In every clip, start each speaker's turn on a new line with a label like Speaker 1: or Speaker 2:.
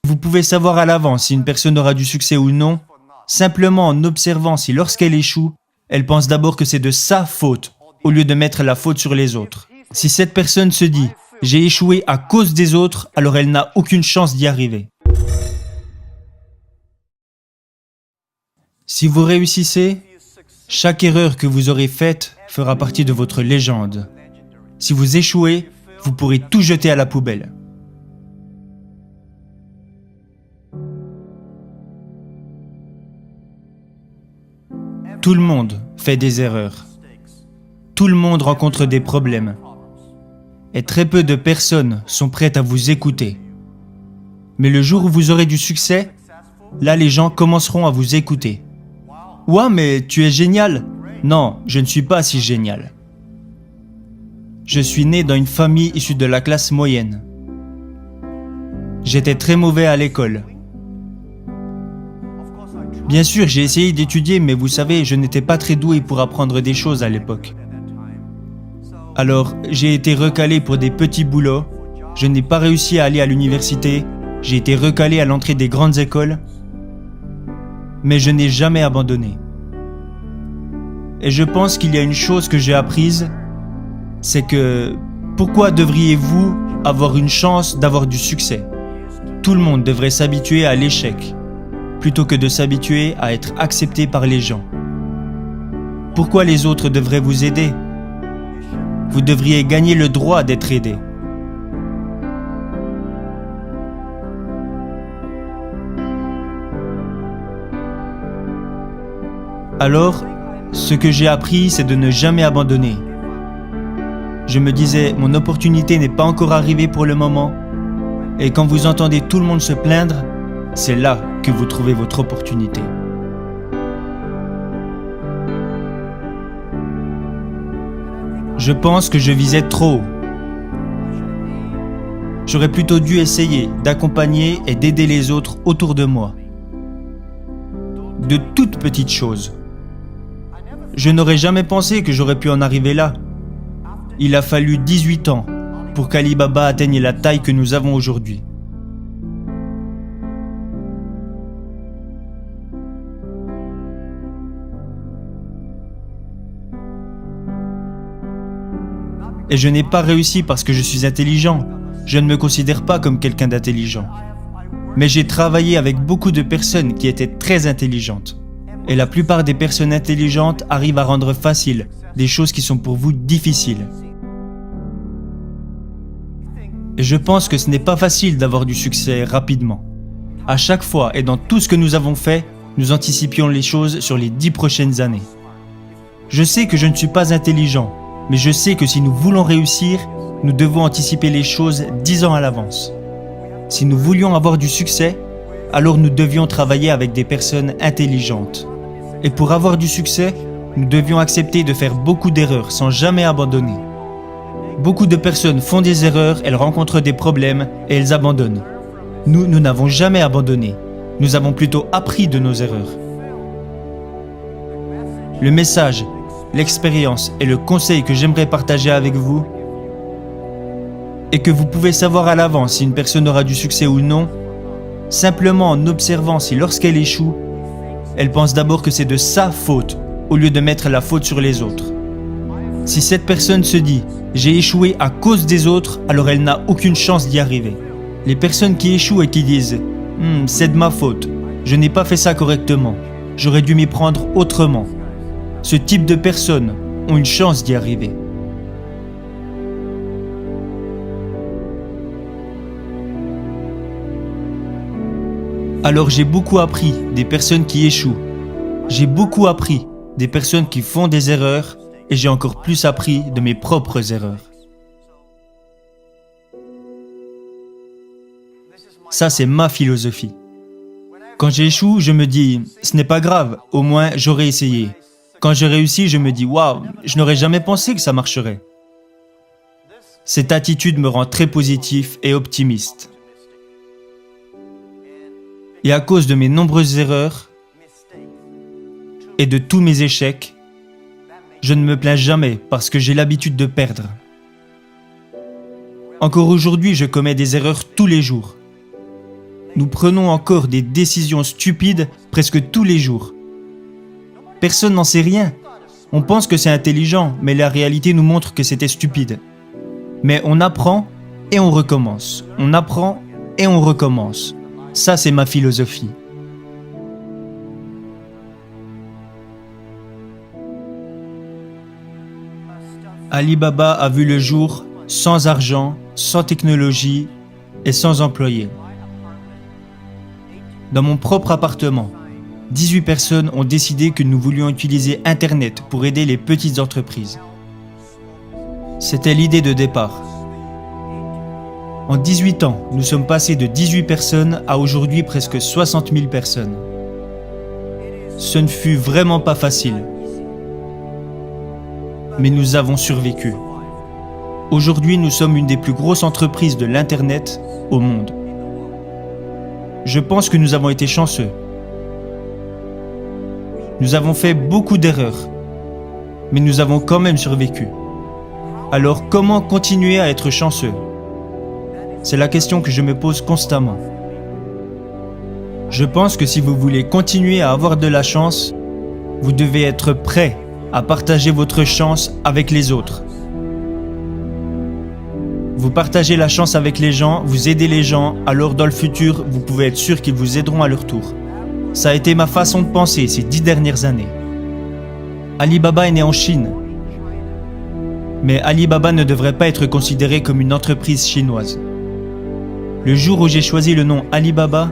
Speaker 1: Vous pouvez savoir à l'avance si une personne aura du succès ou non, simplement en observant si lorsqu'elle échoue, elle pense d'abord que c'est de sa faute, au lieu de mettre la faute sur les autres. Si cette personne se dit « j'ai échoué à cause des autres », alors elle n'a aucune chance d'y arriver. Si vous réussissez, chaque erreur que vous aurez faite fera partie de votre légende. Si vous échouez, vous pourrez tout jeter à la poubelle. Tout le monde fait des erreurs. Tout le monde rencontre des problèmes. Et très peu de personnes sont prêtes à vous écouter. Mais le jour où vous aurez du succès, là les gens commenceront à vous écouter. « Ouah, mais tu es génial !» Non, je ne suis pas si génial. Je suis né dans une famille issue de la classe moyenne. J'étais très mauvais à l'école. Bien sûr, j'ai essayé d'étudier, mais vous savez, je n'étais pas très doué pour apprendre des choses à l'époque. Alors, j'ai été recalé pour des petits boulots, je n'ai pas réussi à aller à l'université, j'ai été recalé à l'entrée des grandes écoles, mais je n'ai jamais abandonné. Et je pense qu'il y a une chose que j'ai apprise, c'est que pourquoi devriez-vous avoir une chance d'avoir du succès? Tout le monde devrait s'habituer à l'échec, plutôt que de s'habituer à être accepté par les gens. Pourquoi les autres devraient vous aider? Vous devriez gagner le droit d'être aidé. Alors, ce que j'ai appris, c'est de ne jamais abandonner. Je me disais, mon opportunité n'est pas encore arrivée pour le moment. Et quand vous entendez tout le monde se plaindre, c'est là que vous trouvez votre opportunité. Je pense que je visais trop haut. J'aurais plutôt dû essayer d'accompagner et d'aider les autres autour de moi. De toutes petites choses. Je n'aurais jamais pensé que j'aurais pu en arriver là. Il a fallu 18 ans pour qu'Ali Baba atteigne la taille que nous avons aujourd'hui. Et je n'ai pas réussi parce que je suis intelligent. Je ne me considère pas comme quelqu'un d'intelligent. Mais j'ai travaillé avec beaucoup de personnes qui étaient très intelligentes. Et la plupart des personnes intelligentes arrivent à rendre facile des choses qui sont pour vous difficiles. Et je pense que ce n'est pas facile d'avoir du succès rapidement. À chaque fois et dans tout ce que nous avons fait, nous anticipions les choses sur les 10 prochaines années. Je sais que je ne suis pas intelligent, mais je sais que si nous voulons réussir, nous devons anticiper les choses 10 ans à l'avance. Si nous voulions avoir du succès, alors nous devions travailler avec des personnes intelligentes. Et pour avoir du succès, nous devions accepter de faire beaucoup d'erreurs sans jamais abandonner. Beaucoup de personnes font des erreurs, elles rencontrent des problèmes et elles abandonnent. Nous n'avons jamais abandonné. Nous avons plutôt appris de nos erreurs. Le message, l'expérience et le conseil que j'aimerais partager avec vous est que vous pouvez savoir à l'avance si une personne aura du succès ou non, simplement en observant si lorsqu'elle échoue, elle pense d'abord que c'est de sa faute, au lieu de mettre la faute sur les autres. Si cette personne se dit « j'ai échoué à cause des autres », alors elle n'a aucune chance d'y arriver. Les personnes qui échouent et qui disent « c'est de ma faute, je n'ai pas fait ça correctement, j'aurais dû m'y prendre autrement », ce type de personnes ont une chance d'y arriver. Alors j'ai beaucoup appris des personnes qui échouent. J'ai beaucoup appris des personnes qui font des erreurs et j'ai encore plus appris de mes propres erreurs. Ça, c'est ma philosophie. Quand j'échoue, je me dis « ce n'est pas grave, au moins j'aurais essayé ». Quand je réussis, je me dis « waouh, je n'aurais jamais pensé que ça marcherait ». Cette attitude me rend très positif et optimiste. Et à cause de mes nombreuses erreurs et de tous mes échecs, je ne me plains jamais parce que j'ai l'habitude de perdre. Encore aujourd'hui, je commets des erreurs tous les jours. nous prenons encore des décisions stupides presque tous les jours. Personne n'en sait rien. On pense que c'est intelligent, mais la réalité nous montre que c'était stupide. Mais on apprend et on recommence. On apprend et on recommence. Ça, c'est ma philosophie. Alibaba a vu le jour sans argent, sans technologie et sans employés. Dans mon propre appartement, 18 personnes ont décidé que nous voulions utiliser Internet pour aider les petites entreprises. C'était l'idée de départ. En 18 ans, nous sommes passés de 18 personnes à aujourd'hui presque 60 000 personnes. Ce ne fut vraiment pas facile. Mais nous avons survécu. Aujourd'hui, nous sommes une des plus grosses entreprises de l'Internet au monde. Je pense que nous avons été chanceux. Nous avons fait beaucoup d'erreurs, mais nous avons quand même survécu. Alors comment continuer à être chanceux? C'est la question que je me pose constamment. Je pense que si vous voulez continuer à avoir de la chance, vous devez être prêt à partager votre chance avec les autres. Vous partagez la chance avec les gens, vous aidez les gens, alors dans le futur, vous pouvez être sûr qu'ils vous aideront à leur tour. Ça a été ma façon de penser ces 10 dernières années. Alibaba est né en Chine. Mais Alibaba ne devrait pas être considéré comme une entreprise chinoise. Le jour où j'ai choisi le nom Alibaba,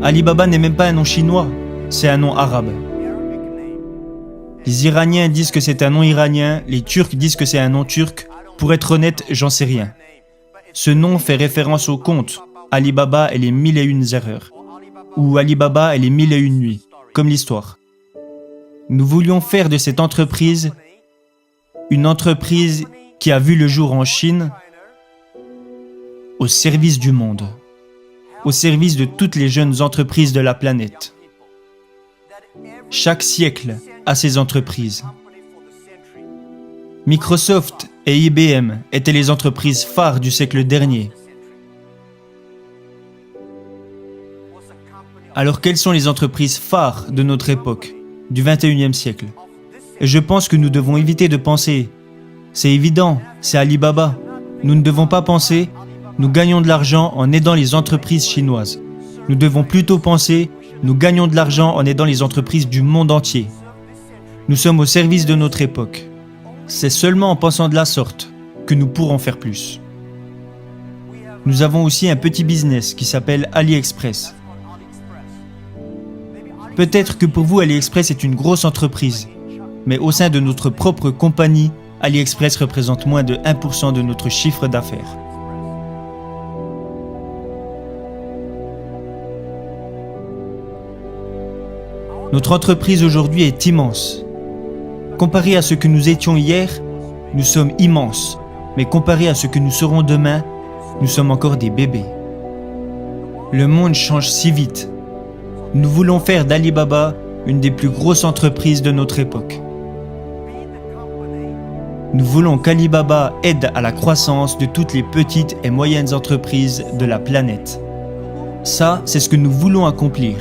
Speaker 1: Alibaba n'est même pas un nom chinois, c'est un nom arabe. Les Iraniens disent que c'est un nom iranien, les Turcs disent que c'est un nom turc. Pour être honnête, j'en sais rien. Ce nom fait référence au conte Alibaba et les 1001 erreurs, ou Alibaba et les 1001 nuits, comme l'histoire. Nous voulions faire de cette entreprise une entreprise qui a vu le jour en Chine au service du monde, au service de toutes les jeunes entreprises de la planète. Chaque siècle a ses entreprises. Microsoft et IBM étaient les entreprises phares du siècle dernier. Alors quelles sont les entreprises phares de notre époque, du 21e siècle? Et je pense que nous devons éviter de penser « c'est évident, c'est Alibaba ». Nous ne devons pas penser « nous gagnons de l'argent en aidant les entreprises chinoises ». Nous devons plutôt penser « nous gagnons de l'argent en aidant les entreprises du monde entier ». Nous sommes au service de notre époque. C'est seulement en pensant de la sorte que nous pourrons faire plus. Nous avons aussi un petit business qui s'appelle AliExpress. Peut-être que pour vous, AliExpress est une grosse entreprise, mais au sein de notre propre compagnie, AliExpress représente moins de 1% de notre chiffre d'affaires. Notre entreprise aujourd'hui est immense. Comparé à ce que nous étions hier, nous sommes immenses, mais comparé à ce que nous serons demain, nous sommes encore des bébés. Le monde change si vite. Nous voulons faire d'Alibaba une des plus grosses entreprises de notre époque. Nous voulons qu'Alibaba aide à la croissance de toutes les petites et moyennes entreprises de la planète. Ça, c'est ce que nous voulons accomplir.